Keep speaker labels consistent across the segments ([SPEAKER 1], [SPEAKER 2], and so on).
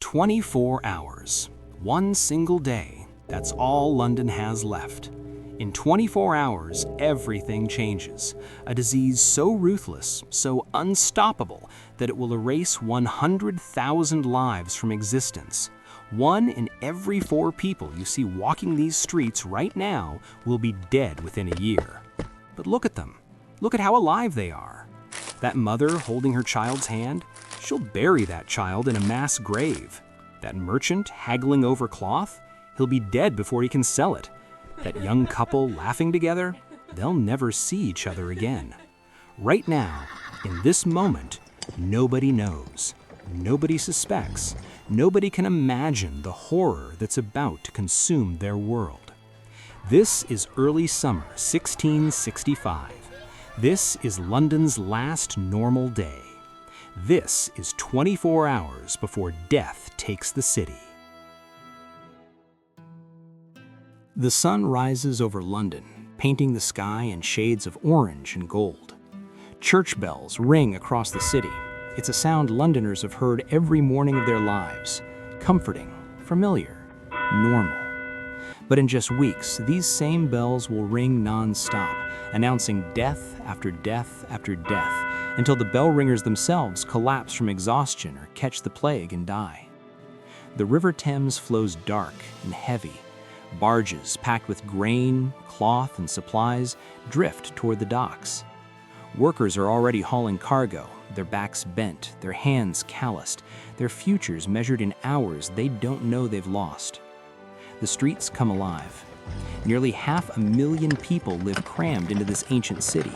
[SPEAKER 1] 24 hours. One single day. That's all London has left. In 24 hours, everything changes. A disease so ruthless, so unstoppable, that it will erase 100,000 lives from existence. 1 in every 4 people you see walking these streets right now will be dead within a year. But look at them. Look at how alive they are. That mother holding her child's hand, she'll bury that child in a mass grave. That merchant haggling over cloth, he'll be dead before he can sell it. That young couple laughing together, they'll never see each other again. Right now, in this moment, nobody knows. Nobody suspects. Nobody can imagine the horror that's about to consume their world. This is early summer 1665. This is London's last normal day. This is 24 hours before death takes the city. The sun rises over London, painting the sky in shades of orange and gold. Church bells ring across the city. It's a sound Londoners have heard every morning of their lives. Comforting, familiar, normal. But in just weeks, these same bells will ring non-stop, announcing death after death after death, until the bell ringers themselves collapse from exhaustion or catch the plague and die. The River Thames flows dark and heavy. Barges packed with grain, cloth, and supplies drift toward the docks. Workers are already hauling cargo, their backs bent, their hands calloused, their futures measured in hours they don't know they've lost. The streets come alive. Nearly 500,000 people live crammed into this ancient city.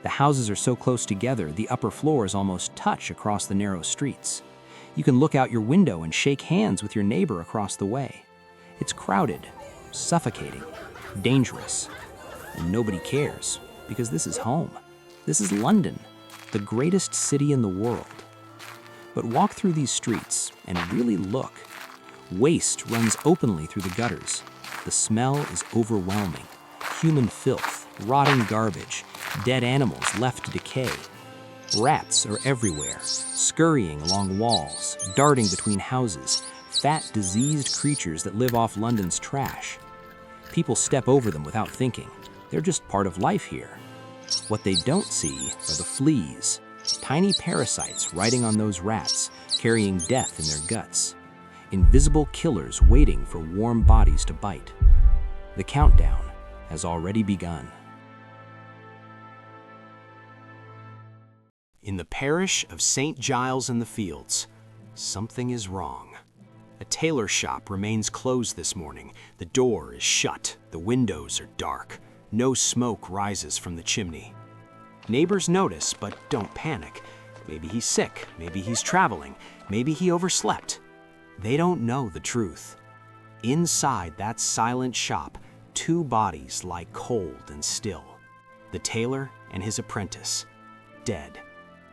[SPEAKER 1] The houses are so close together, the upper floors almost touch across the narrow streets. You can look out your window and shake hands with your neighbor across the way. It's crowded, suffocating, dangerous, and nobody cares, because this is home. This is London, the greatest city in the world. But walk through these streets and really look. Waste runs openly through the gutters. The smell is overwhelming. Human filth, rotting garbage, dead animals left to decay. Rats are everywhere, scurrying along walls, darting between houses, fat, diseased creatures that live off London's trash. People step over them without thinking. They're just part of life here. What they don't see are the fleas, tiny parasites riding on those rats, carrying death in their guts. Invisible killers waiting for warm bodies to bite. The countdown has already begun. In the parish of St. Giles in the Fields, something is wrong. A tailor shop remains closed this morning. The door is shut. The windows are dark. No smoke rises from the chimney. Neighbors notice, but don't panic. Maybe he's sick. Maybe he's traveling. Maybe he overslept. They don't know the truth. Inside that silent shop, 2 bodies lie cold and still. The tailor and his apprentice, dead.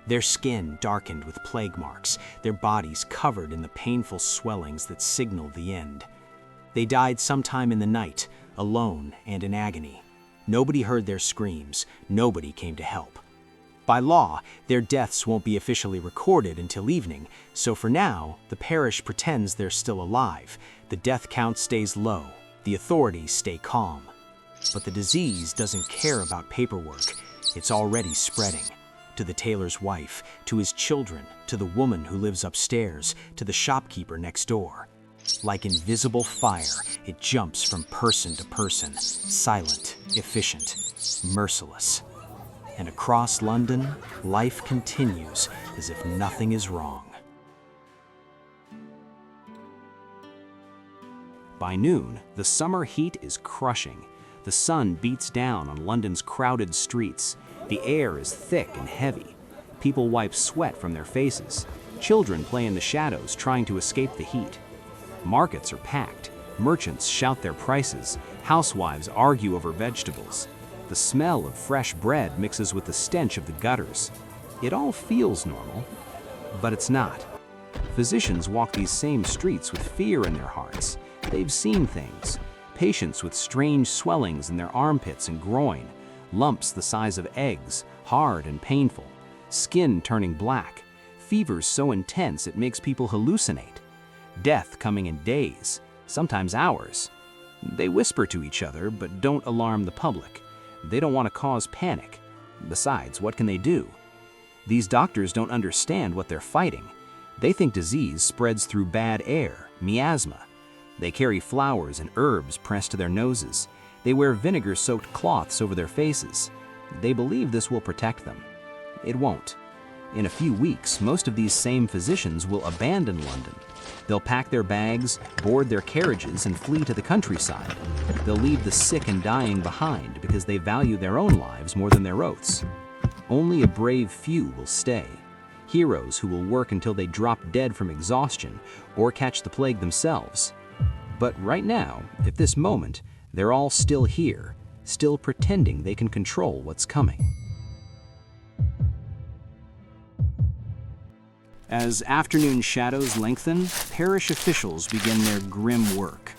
[SPEAKER 1] Their skin darkened with plague marks, their bodies covered in the painful swellings that signal the end. They died sometime in the night, alone and in agony. Nobody heard their screams, nobody came to help. By law, their deaths won't be officially recorded until evening, so for now, the parish pretends they're still alive. The death count stays low, the authorities stay calm. But the disease doesn't care about paperwork. It's already spreading. To the tailor's wife, to his children, to the woman who lives upstairs, to the shopkeeper next door. Like invisible fire, it jumps from person to person, silent, efficient, merciless. And across London, life continues as if nothing is wrong. By noon, the summer heat is crushing. The sun beats down on London's crowded streets. The air is thick and heavy. People wipe sweat from their faces. Children play in the shadows trying to escape the heat. Markets are packed. Merchants shout their prices. Housewives argue over vegetables. The smell of fresh bread mixes with the stench of the gutters. It all feels normal, but it's not. Physicians walk these same streets with fear in their hearts. They've seen things. Patients with strange swellings in their armpits and groin, lumps the size of eggs, hard and painful, skin turning black, fevers so intense it makes people hallucinate. death coming in days, sometimes hours. They whisper to each other, but don't alarm the public. They don't want to cause panic. Besides, what can they do? These doctors don't understand what they're fighting. They think disease spreads through bad air, miasma. They carry flowers and herbs pressed to their noses. They wear vinegar-soaked cloths over their faces. They believe this will protect them. It won't. In a few weeks, most of these same physicians will abandon London. They'll pack their bags, board their carriages, and flee to the countryside. They'll leave the sick and dying behind because they value their own lives more than their oaths. Only a brave few will stay. Heroes who will work until they drop dead from exhaustion or catch the plague themselves. But right now, at this moment, they're all still here, still pretending they can control what's coming. As afternoon shadows lengthen, parish officials begin their grim work.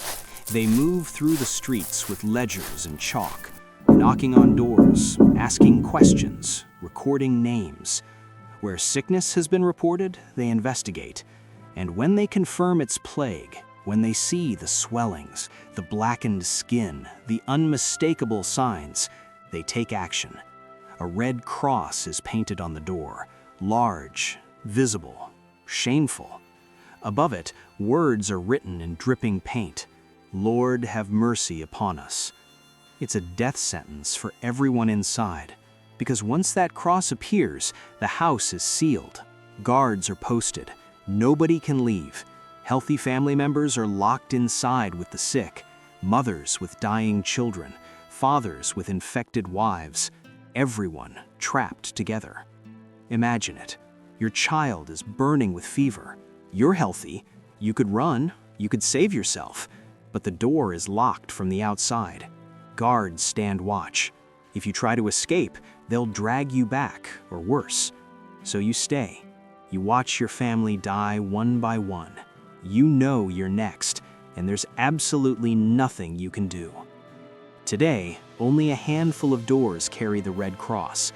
[SPEAKER 1] They move through the streets with ledgers and chalk, knocking on doors, asking questions, recording names. Where sickness has been reported, they investigate. And when they confirm it's plague, when they see the swellings, the blackened skin, the unmistakable signs, they take action. A red cross is painted on the door, large, visible, shameful. Above it, words are written in dripping paint. Lord, have mercy upon us. It's a death sentence for everyone inside, because once that cross appears, the house is sealed. Guards are posted. Nobody can leave. Healthy family members are locked inside with the sick, mothers with dying children, fathers with infected wives, everyone trapped together. Imagine it. Your child is burning with fever. You're healthy. You could run. You could save yourself. But the door is locked from the outside. Guards stand watch. If you try to escape, they'll drag you back, or worse. So you stay. You watch your family die one by one. You know you're next, and there's absolutely nothing you can do. Today, only a handful of doors carry the Red Cross.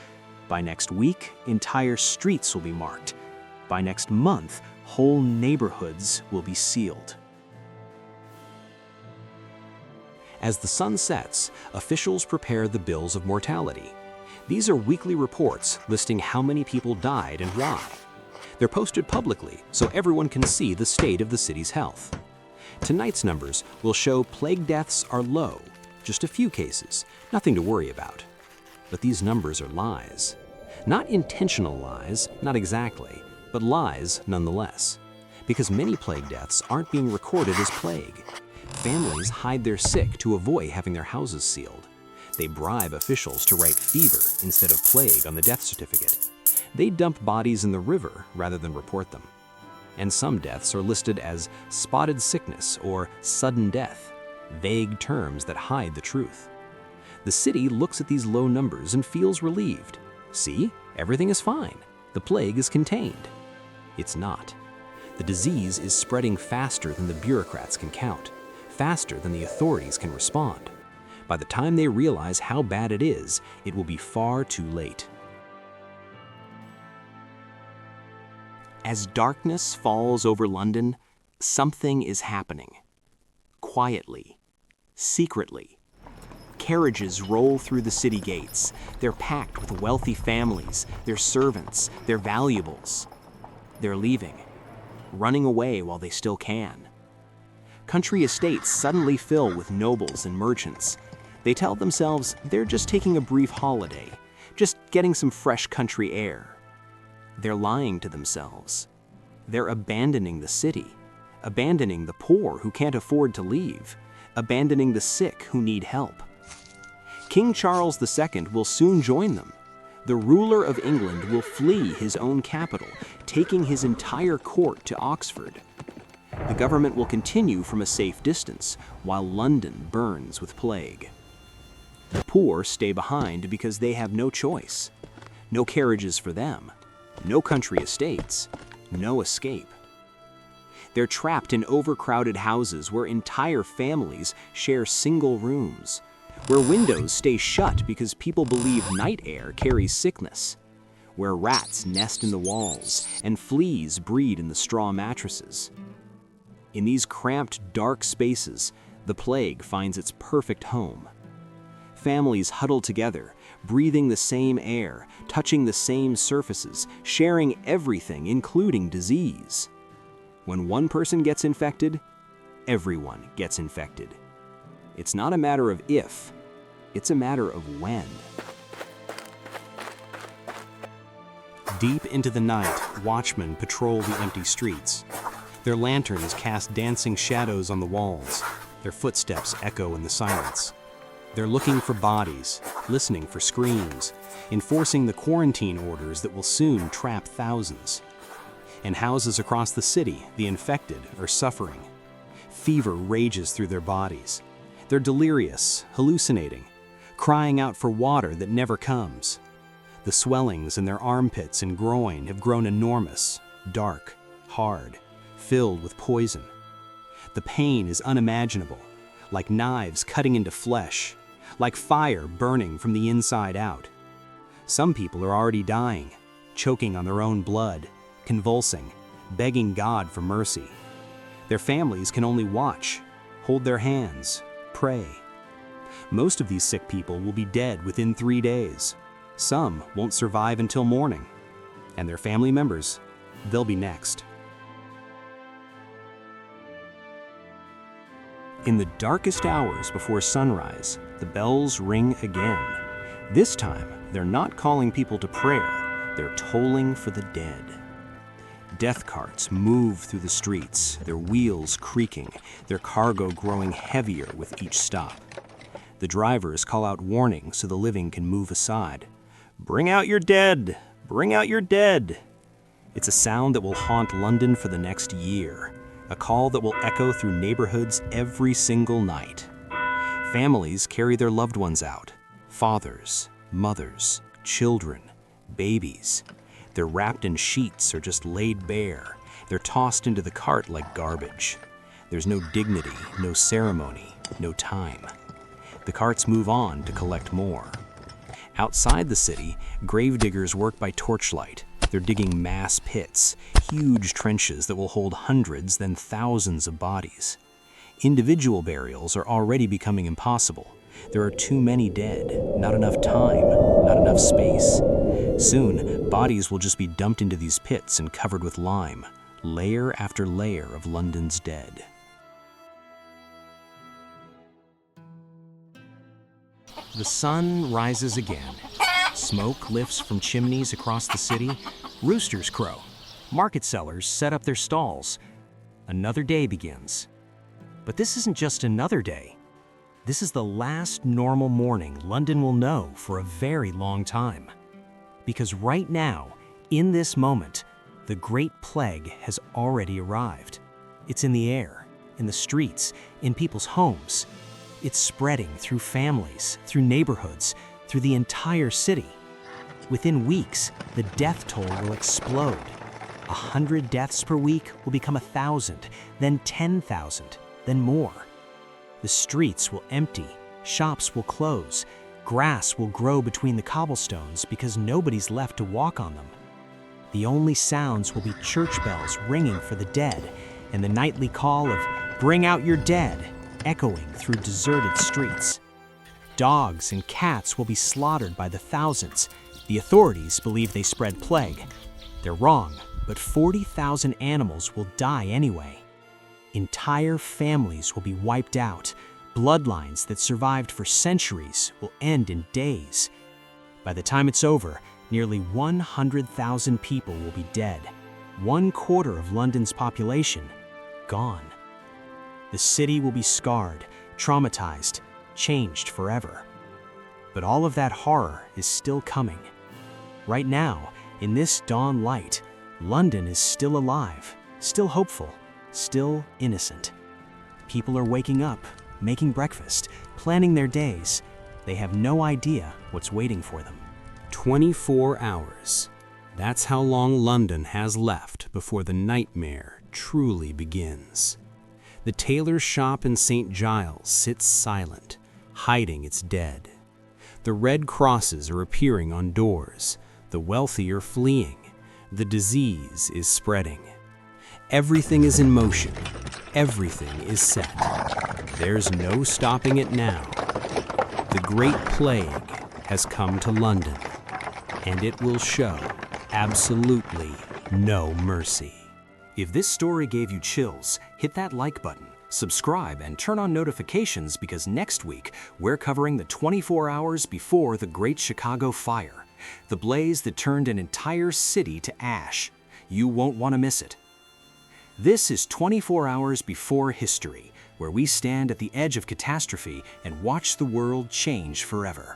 [SPEAKER 1] By next week, entire streets will be marked. By next month, whole neighborhoods will be sealed. As the sun sets, officials prepare the bills of mortality. These are weekly reports listing how many people died and why. They're posted publicly so everyone can see the state of the city's health. Tonight's numbers will show plague deaths are low, just a few cases, nothing to worry about. But these numbers are lies. Not intentional lies, not exactly, but lies nonetheless. Because many plague deaths aren't being recorded as plague. Families hide their sick to avoid having their houses sealed. They bribe officials to write fever instead of plague on the death certificate. They dump bodies in the river rather than report them. And some deaths are listed as spotted sickness or sudden death, vague terms that hide the truth. The city looks at these low numbers and feels relieved. See, everything is fine. The plague is contained. It's not. The disease is spreading faster than the bureaucrats can count, faster than the authorities can respond. By the time they realize how bad it is, it will be far too late. As darkness falls over London, something is happening. Quietly, secretly. Carriages roll through the city gates. They're packed with wealthy families, their servants, their valuables. They're leaving, running away while they still can. Country estates suddenly fill with nobles and merchants. They tell themselves they're just taking a brief holiday, just getting some fresh country air. They're lying to themselves. They're abandoning the city, abandoning the poor who can't afford to leave, abandoning the sick who need help. King Charles II will soon join them. The ruler of England will flee his own capital, taking his entire court to Oxford. The government will continue from a safe distance, while London burns with plague. The poor stay behind because they have no choice. No carriages for them. No country estates. No escape. They're trapped in overcrowded houses where entire families share single rooms, where windows stay shut because people believe night air carries sickness, where rats nest in the walls and fleas breed in the straw mattresses. In these cramped, dark spaces, the plague finds its perfect home. Families huddle together, breathing the same air, touching the same surfaces, sharing everything, including disease. When one person gets infected, everyone gets infected. It's not a matter of if, it's a matter of when. Deep into the night, watchmen patrol the empty streets. Their lanterns cast dancing shadows on the walls. Their footsteps echo in the silence. They're looking for bodies, listening for screams, enforcing the quarantine orders that will soon trap thousands. In houses across the city, the infected are suffering. Fever rages through their bodies. They're delirious, hallucinating, crying out for water that never comes. The swellings in their armpits and groin have grown enormous, dark, hard, filled with poison. The pain is unimaginable, like knives cutting into flesh, like fire burning from the inside out. Some people are already dying, choking on their own blood, convulsing, begging God for mercy. Their families can only watch, hold their hands, pray. Most of these sick people will be dead within 3 days. Some won't survive until morning. And their family members, they'll be next. In the darkest hours before sunrise, the bells ring again. This time, they're not calling people to prayer, they're tolling for the dead. Death carts move through the streets, their wheels creaking, their cargo growing heavier with each stop. The drivers call out warnings so the living can move aside. "Bring out your dead! Bring out your dead!" It's a sound that will haunt London for the next year, a call that will echo through neighborhoods every single night. Families carry their loved ones out, fathers, mothers, children, babies. They're wrapped in sheets or just laid bare. They're tossed into the cart like garbage. There's no dignity, no ceremony, no time. The carts move on to collect more. Outside the city, gravediggers work by torchlight. They're digging mass pits, huge trenches that will hold hundreds, then thousands of bodies. Individual burials are already becoming impossible. There are too many dead, not enough time, not enough space. Soon, bodies will just be dumped into these pits and covered with lime, layer after layer of London's dead. The sun rises again. Smoke lifts from chimneys across the city. Roosters crow. Market sellers set up their stalls. Another day begins. But this isn't just another day. This is the last normal morning London will know for a very long time. Because right now, in this moment, the Great Plague has already arrived. It's in the air, in the streets, in people's homes. It's spreading through families, through neighborhoods, through the entire city. Within weeks, the death toll will explode. 100 deaths per week will become 1,000, then 10,000, then more. The streets will empty, shops will close, grass will grow between the cobblestones because nobody's left to walk on them. The only sounds will be church bells ringing for the dead and the nightly call of "Bring out your dead," echoing through deserted streets. Dogs and cats will be slaughtered by the thousands. The authorities believe they spread plague. They're wrong, but 40,000 animals will die anyway. Entire families will be wiped out. Bloodlines that survived for centuries will end in days. By the time it's over, nearly 100,000 people will be dead. 1/4 of London's population gone. The city will be scarred, traumatized, changed forever. But all of that horror is still coming. Right now, in this dawn light, London is still alive, still hopeful, still innocent. People are waking up, making breakfast, planning their days. They have no idea what's waiting for them. 24 hours. That's how long London has left before the nightmare truly begins. The tailor's shop in St. Giles sits silent, hiding its dead. The red crosses are appearing on doors. The wealthy are fleeing. The disease is spreading. Everything is in motion. Everything is set. There's no stopping it now. The Great Plague has come to London, and it will show absolutely no mercy. If this story gave you chills, hit that like button, subscribe, and turn on notifications because next week we're covering the 24 hours before the Great Chicago Fire, the blaze that turned an entire city to ash. You won't want to miss it. This is 24 Hours Before History, where we stand at the edge of catastrophe and watch the world change forever.